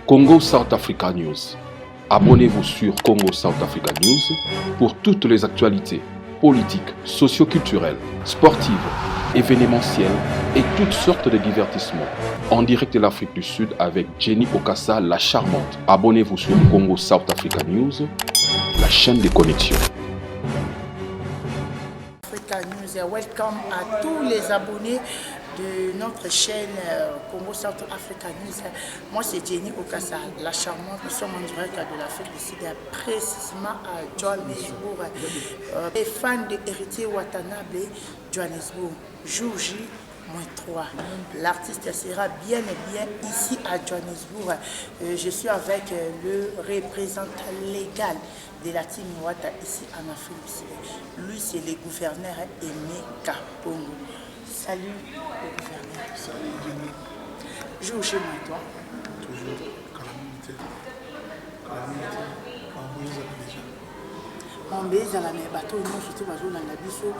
Congo South Africa News. Abonnez-vous sur Congo South Africa News pour toutes les actualités politiques, socio-culturelles, sportives, événementielles et toutes sortes de divertissements. En direct de l'Afrique du Sud avec Jenny Okassa, la charmante. Abonnez-vous sur Congo South Africa News, la chaîne des connexions. Africa News, welcome à tous les abonnés de notre chaîne Congo South Africa News. Moi c'est Jenny Okassa, la charmante. Nous sommes en direct de l'Afrique du Sud, précisément à Johannesburg. Les fans de Héritier Watanabe, Johannesburg, jour J. -3. L'artiste sera bien et bien ici à Johannesburg. Je suis avec le représentant légal de la team Wata ici en Afrique du Sud. Lui, c'est le gouverneur Aimé Kapongo. Salut le gouverneur. Salut Jenny. Joue chez moi, toi. Toujours calamité. Calamité. Déjà. On baise à la mer, bateau, non, surtout bateau dans la biso,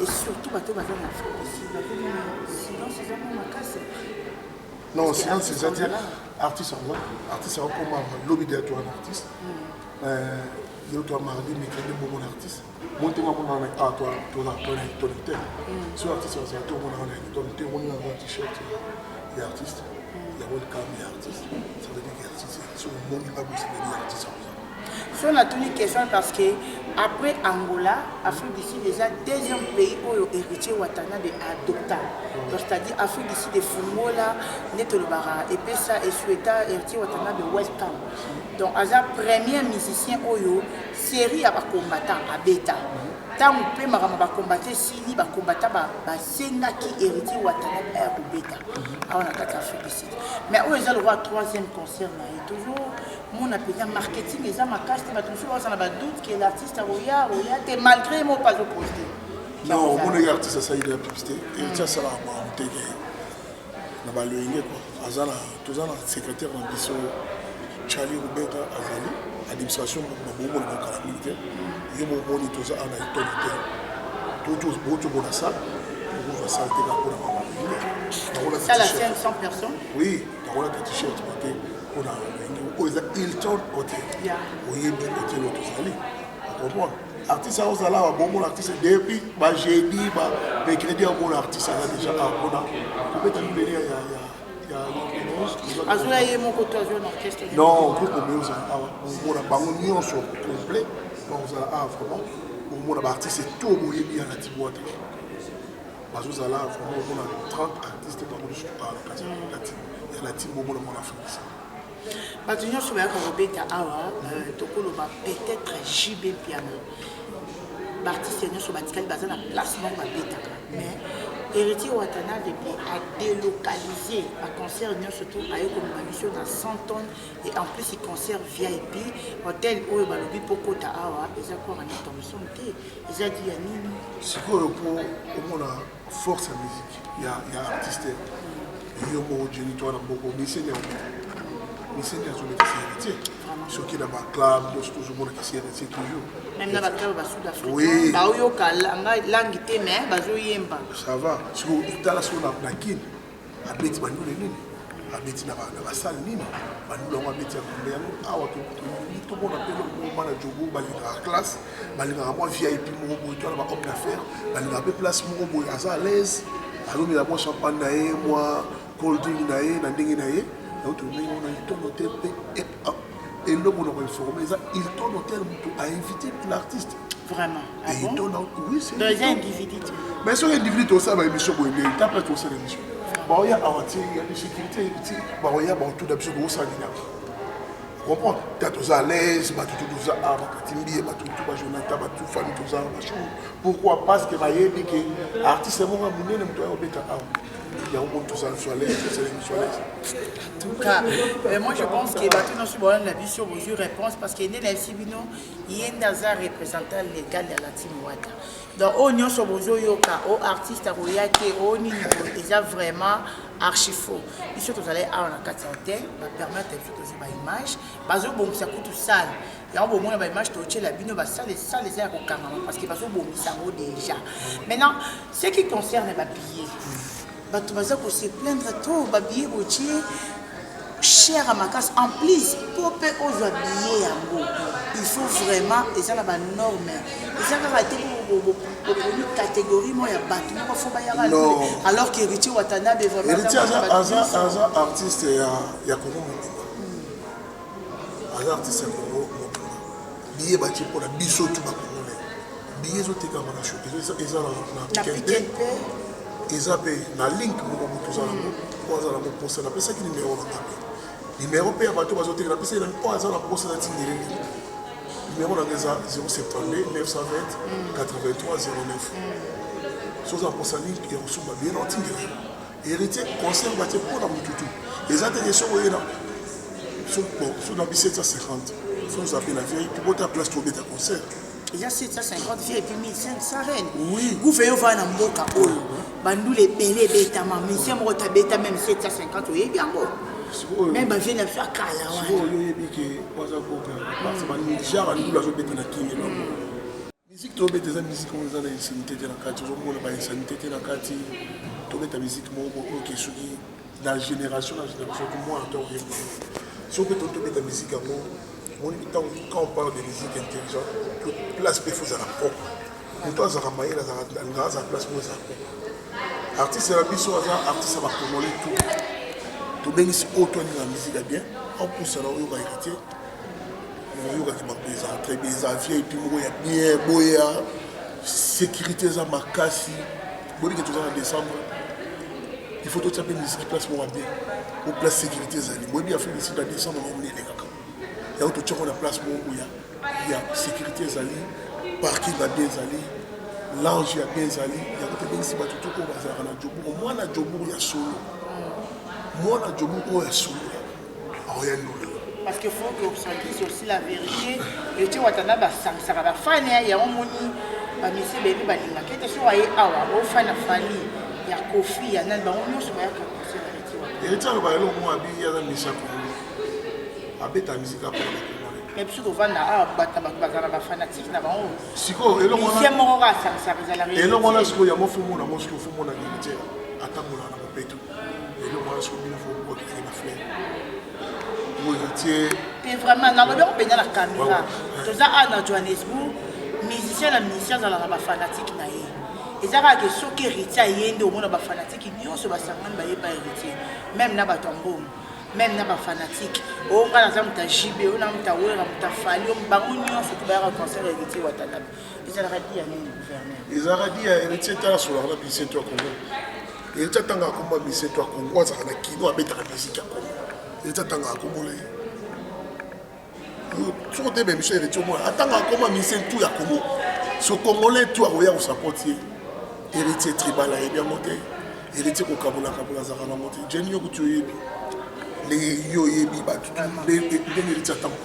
et surtout bateau dans l'Afrique ici. Sinon, c'est vraiment ma casse. Non, sinon, c'est ça. Artiste, artiste, comme lobby de toi, un artiste. Toi, mardi, mais quel est bon artiste. Monter ma monnaie à toi, ton acteur. Si l'artiste, c'est toi, on a un t-shirt, il y a artiste, il y a welcome, il y a artiste. Ça veut dire qu'il y a artiste. Si on monte, il va bosser, il y a artiste. Si on a tenu une question parce que après Angola, Afrique du Sud déjà deuxième pays où Héritier Watanabe adopta. C'est-à-dire Afrique du Sud de Fungola, Netolobara, et puis ça, et souhaita Héritier Watanabe welcome. Donc, à la première musicien Oyo, série à combattant à Beta. Tant on peut combattre Sili, combattre Senga qui Héritier Watanabe à Beta. On a quatre Afrique du Sud. Mais où est le roi troisième concert là, toujours mon appel marketing et ça ma cache, toujours on a doute que l'artiste a roya, malgré moi pas opposé. Non, mon artiste ça il a publicité. Et ça ça va monter. Na ba loyenge quoi. Azala, tous les secrétaire d'ambition Charlie Roberta Azali, administration beaucoup de la militaire. Il y a mon tous ça en autorité. Tous beaucoup de ça. Beaucoup de ça était là pour ça la scène 100 personnes. Oui, dans la t-shirt côté on a Hilton Hotel. Oui, bien côté l'autre salé. On comprend. Artiste à Osala, bon artiste depuis jeudi, mercredi un bon artiste là déjà on a. Peut-être il y a Azula y mon côté un orchestre. Non, tout comme nous on a pas un union sur complet. On a vraiment on a artiste c'est tout mouillé bien la Tiboite. Bazuzala vraiment on a 30 artistes dans le choix la team. Il y a la team Bobo dans mon Afrique. Batunion sur la Robeta Awa, Tokoloba peut-être JB Piano. L'artiste sur Batical Bazan a placement ma bêta. Mais Héritier Watanabe a délocalisé un concert surtout à une mission dans 100 tonnes et en plus il concert VIP hôtel où Balobi Pokota Awa ils ont encore un intermission ils ont dit à Nini. C'est quoi pour on a force à musique. Il y a artiste il y a beaucoup de génie toi dans beaucoup mais c'est mais c'est bien sûr que c'est héritier. Ceux qui dans ma club, ils sont toujours qui héritier toujours. Même dans la club au Sud-Afrique. Oui. Bah où il langue mais bazo yemba. Ça va. Parce que dans la zone na kin, abeti bandu le nini. Abeti na ba salle nini. Bandu longa abeti ya kumbe yango awa to bona pelo mo na jogo balinga classe, balinga mo VIP mo bo to na ba homme d'affaires, balinga pe place mo bo asa à l'aise. Alors il a moi champagne na ye, moi cold drink na ye, na ndenge na ye. Donc, on a Hilton Hotel et l'homme on a informé ça. Hilton Hotel a invité l'artiste. Vraiment. Et Hilton oui, c'est deux individus. Mais sur l'individu, tout ça, l'émission, il y a pas tout ça l'émission. Il y a des sécurités, il y a tout d'habitude au sein de vous comprenez? Tu as tout ça à l'aise, tout ça à Timbi, tout Jonathan, tout famille, tout ça. Pourquoi? Parce que l'artiste est vraiment un il y a un monde tout ça sur l'aise, tout ça sur l'aise. En tout cas, moi je pense que nous sommes la vie sur vos réponses parce qu'il y a des civils, il y a un représentant légal de la team Wata. Donc, on y a sur vos yoka, aux artistes à Royake, au niveau, ils ont vraiment archi faux. Ils sont allés à la 4 hôtel, va permettre de faire des images, parce que ça coûte sale. Il y a un moment où l'image est la bino, ça les a au carrément parce que ça vaut déjà. Maintenant, ce qui concerne les billets. Tu vas se plaindre trop, babier, cher à ma casse. En plus, pour peu aux habillés il faut vraiment, et ça n'a pas de norme. Et ça va être une catégorie, moi, il y a bâtiment, il faut pas y aller. Alors qu'Héritier Watanabe est vraiment. Héritier, un artiste, il y a Congo Mobimba. Un artiste, il y a Congo Mobimba. Billet bâti pour la biseau tout bas congolais. Billet au Teka Manacho. Ils ont la piquette. Ils ont la link pour tout ça. Pour ça, pour ça, c'est ça qui numéro de numéro P à bateau, ils ont la piste, ils ont pas la procès de numéro de 072 920 83 09. Chose en procès ligne qui reçoit bien anti-guerre. Héritier, conseil bâti pour la Moututu. Les attentions, vous voyez là, sur la 1750. Il faut nous appeler la vieille, puis votre place pour mettre un concert. Il y a 750 vieilles et puis 1500 reines. Oui. Vous faites voir dans Mboka. Bandou les bélés bêta, mais si on a bêta même 750, oui, bien beau. Même si on a fait un cas là. Si vous avez dit que vous avez fait un cas, musique to beta za musique on zana insanité na kati zo mona ba insanité na kati to beta musique mo ke suki la génération que moi en tant que so que to beta musique mo quand on parle de musique intelligente place pe faut za la propre to za ramaye la za place mo za artiste la biso za artiste ba congolais tout to bengi auto ni la musique bien en plus alors yo ba héritier très bien, les et puis il y a bien, sécurité, ça m'a cassé. Bon, que tout ça en décembre, il faut tout ça bien, qui place moi bien. Au place sécurité, ça dit. Moi, bien fait ici en décembre, on va les caca. Il y a tout ça on a place où il y a sécurité, ça dit, parking va bien, ça dit, lounge va bien, ça dit. Il y a tout bien ici, tout au bazar à la Djobourg. Moi, la Djobourg, il y a solo. Moi, la Djobourg, il y a solo. Rien de parce qu'il faut que vous sentiez aussi la vérité. Et tu vois, tu as ça va faire il y a un moni, monsieur bébé balinga qui était sur aïe awa, au fan à Fanny, il y a Kofi, il y a Nan Baron, sur la vérité. Et tu as le bailon, moi, il y a un message pour avec ta musique après. Mais puis, on va là, on fanatique, on va si quoi, et là, on a ça va la et là, on a ce qu'il y a mon fou, mon amour, ce qu'il faut, mon amitié, attends, on a un peu tout. Et là, on a ce qu'il faut, qui est ma fleur. Et vraiment, dans le on peut la caméra. Tout ça, à Johannesburg, musicien dans la fanatique. Et ça va que ceux qui héritiers, au monde fanatique, ils ont ce bassin, héritier. Même dans Batombo, même dans fanatique. On a un JB, on a un Tawel, on a fallu, on a un concert héritier Watanabe. Ils ont dit à nous, gouverneur. Ils ont dit à héritier, tu as sur la musique, toi, Congo. Et tu as tant à comment musique, toi, Congo, ça a qui doit mettre la musique à Congo. Et tu as tant à Congolais. Tu as même cher et moi. Attends comment mission tout à Congo. Ce Congolais tout à Roya ou sa portier. Héritier tribal a bien monté. Héritier au Kabula Zara monté. Jenny Okutuyebi. Les Yoyebi bat tout. Les héritiers attendent.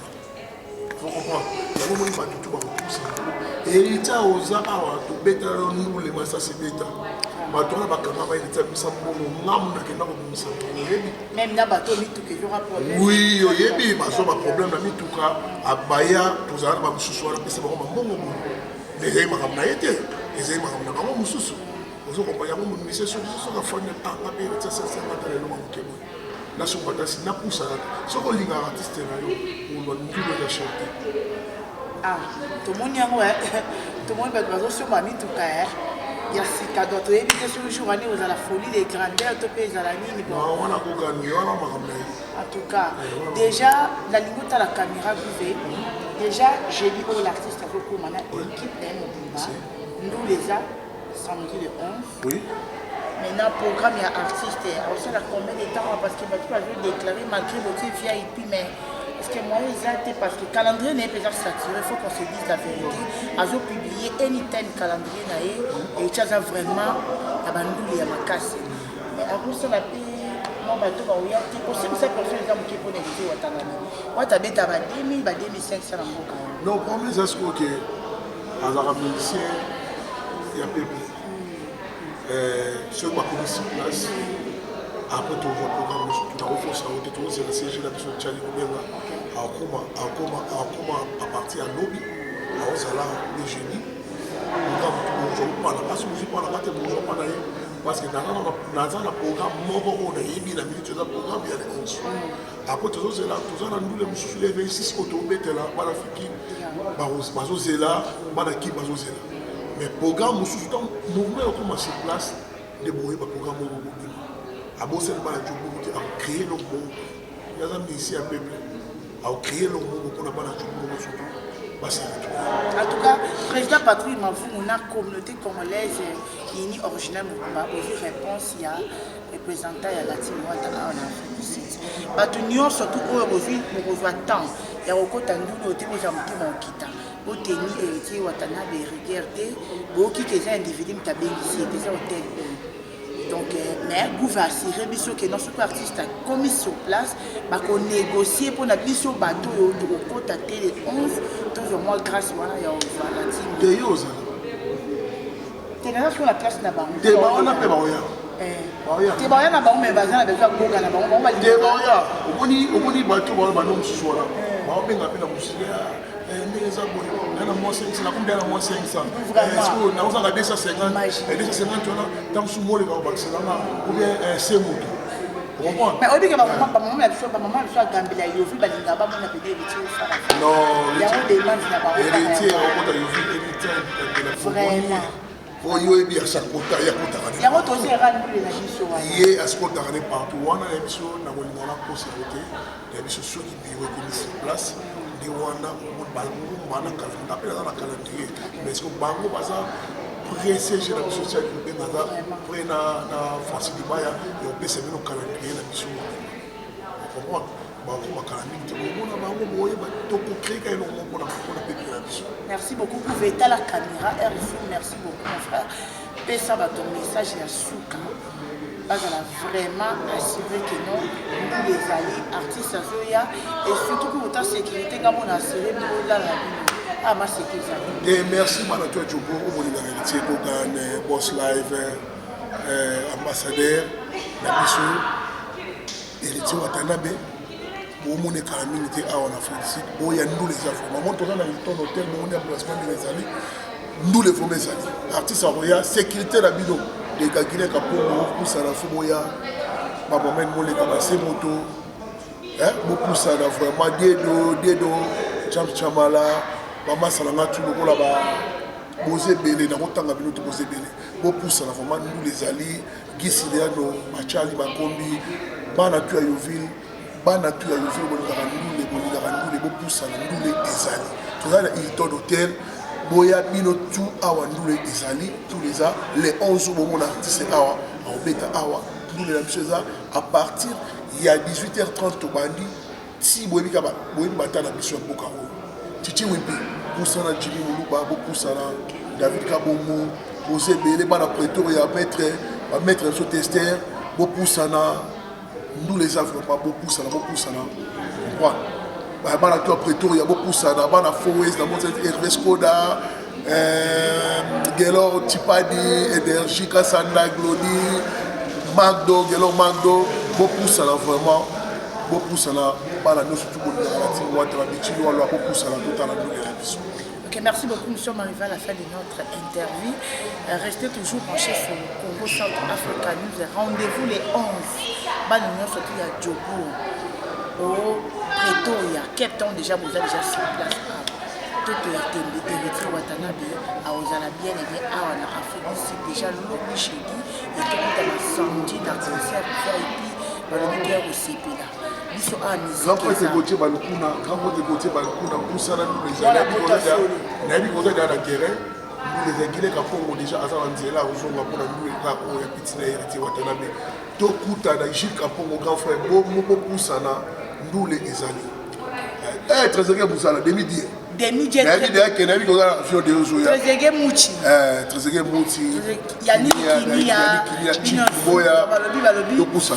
Vous comprenez? Il y a un moment où tout va pousser. Héritier aux Zara, tout bêta, nous les massas c'est bêta. Bateau ba kama ba héritier bisa mbono ngam na kena ko bisa. Même na bateau mitu que j'aura problème. Oui, oyebi baso ba problème na mituka abaya tozala ba mususu wala pesa ba mbongo mbongo. Les gens ma kamna yete, les gens ma kamna ba mususu. Ozo ko ba ya mo mise so ka fanya ta ba héritier ça matériel mo mukebo. Na so ba tasi na poussa so ko linga artiste na yo o lo ndulo ya chanter. Ah, tout le monde y a tout le monde va bazo sur ma mituka il y a ces cadeaux, tu es sur le jour, on a la folie des grandeurs, tu peux la ligne. En tout cas, déjà, la ligne de la caméra, déjà, j'ai dit où l'artiste a beaucoup de l'équipe nous les a samedi le 11. Oui. Maintenant, le programme, il y a artiste, on a combien de temps parce que tu as déclaré malgré votre VIP, mais. Parce que moi, parce que le calendrier n'est pas saturé, il faut qu'on se dise la vérité. Ils ont publié anytime calendrier et ils ont vraiment la bandoule et la casse. Mais après ça, la paix, mon bateau va ouvrir. C'est possible que ça personne qui peut négocier Watanabe. Moi, tu as 2000, 2500 en boca. Non, pour moi, c'est ce que les Arabes musiciens, il y a peuple. Ceux qui ont mis sur place. Après tout le programme, tout à fait, ça a été tout, c'est la CG, la mission de Tchali Obenga, à partir à Nobi, à Ozala, le génie. Nous pas la passe, nous pas la matin, nous pas parce que dans le programme, on a émis la minute de programme, il y a les 11. après tozozela toza na ndule mosusu le 26 oyo tobetela bana fiki bazozela bana ki bazozela mais programme mosusu tant mouvement okoma sur place nde boyeba programme oyo bobima aboseli bana jobo te acréer le monde yaza misi ya peuple acréer le monde mpona bana jobo surtout en tout cas, président Patrick Mavou, on a communauté congolaise unie originale Moumba, aussi réponse il y a représentant à la team en Afrique du Sud. Batunion surtout aujourd'hui pour revoir temps. Il y a encore tant de côté mais j'aime tout mon kita. Au tenir héritier Watanabe regarder beaucoup qui sont individus qui ont bénéficié des hôtels. Donc, mais vous va assurer que notre artiste a commis sur place, qu'on négocie pour la mission bateau et au côté les 11, toujours moi grâce à la team. De Yosa. Tu es sur la place là-bas. Tu es là, on a fait Baoya. Tu es là, on a besoin de Boga là-bas. On va dire Baoya. On dit bateau, on va nous ce soir. On va bien appeler la musique. On a moins 500, on a combien de moins 500? On a 250, 250, on a sous mot les gars, ou bien c'est moto. Mais au début, maman a fait Gambia, il y a eu Balinga, on a payé héritier. Non, il y a eu des gens qui n'ont pas héritier, on a eu héritier de la famille. Pour y aller à chaque côté, il y a il y a autre aussi rendu les mission. Il y a à ce côté partout. On a la mission, on a la possibilité, la mission sur qui peut sur place. Des Rwanda, on a un calendrier. Mais est-ce que Bango Baza pressé chez la mission de Benada, après la France de Baya, et on peut se mettre au calendrier la mission. Vous comprenez? Merci beaucoup pour vêter la caméra. Merci beaucoup mon frère. Et ça va ton message à Souka. Là, on a vraiment assuré que non, nous les alliés, artistes à Zoya, et surtout pour votre sécurité, comme on a assuré nous là, à ma sécurité. Et merci Manatou Djobo, au niveau de la réalité, Bogan, Boss Live, ambassadeur, la mission, héritier Watanabe. Pour mon économie en Afrique du Sud, il y a nous les affaires. Maman, tu as dans l'hôtel, on a un placement de mes amis. Nous les femmes, mes amis. Artistes à Roya, sécurité la bidon. Les gars qui sont pour ça, la Fomoya, maman, moi, les gars, c'est moto. Beaucoup ça, vraiment, Dedo, Chamala, maman, ça l'a tout le là-bas. Bosé Belé, dans autant de minutes, Bosé Belé. Beaucoup ça, vraiment, nous les alliés, Guy Siliano, Machali, Makombi, Banatu Ayoville. Bana tu as le jour où les beaux poussent à nous les ezali. Tu as le Hilton Hotel, Boya Bino tout awa nous les ezali, tous les ans, les 11 jours où mon artiste est awa, en bêta awa, nous les mêmes choses à partir, il y a 18h30 au bandi, si Boyebi Bata la mission Bokaro, Titi Wimpi, Poussana Jimmy Moulouba, Poussana, David Kabomo, José Bélé, Bana Pretoria, mettre sur tester, Poussana. Nous les avons pas beaucoup ça, quoi. Bah toi Pretoria, beaucoup ça, bah Forest, Hervé Skoda, Gelor Tipadi, Énergie, Kassanda, Glody, Magdo, Gelor Magdo, beaucoup ça vraiment, beaucoup ça là, bah nous surtout pour la team, beaucoup ça là, tout à l'heure. Ok, merci beaucoup, nous sommes arrivés à la fin de notre interview. Restez toujours branchés sur le Congo Centre Africa News. Rendez-vous les 11. Surtout il y a Djobo, au Pretoria, Cape Town déjà, vous avez déjà sur place. Tout est héritier Watanabe, à Ozala bien aimé, à l'Afrique du Sud, déjà l'autre chez lui, et tout le monde samedi dans le concert, VIP, dans le milieu au CP là. Grand pote Gauthier Balukuna, pour ça, nous les amis, nous dans la guerre, nous les Guinéens qui déjà à Zanzela, aux gens pour nous les petits héritiers Watanabe. Tout coup, à Gilles Capon, mon grand frère, beaucoup ça, nous les alliés. Trésorier Boussala, demi-dieu. Demi-dieu. Trésorier Mouchi. Trésorier Mouchi. Yannick Kinia, Boya. Balobi, tout pour ça.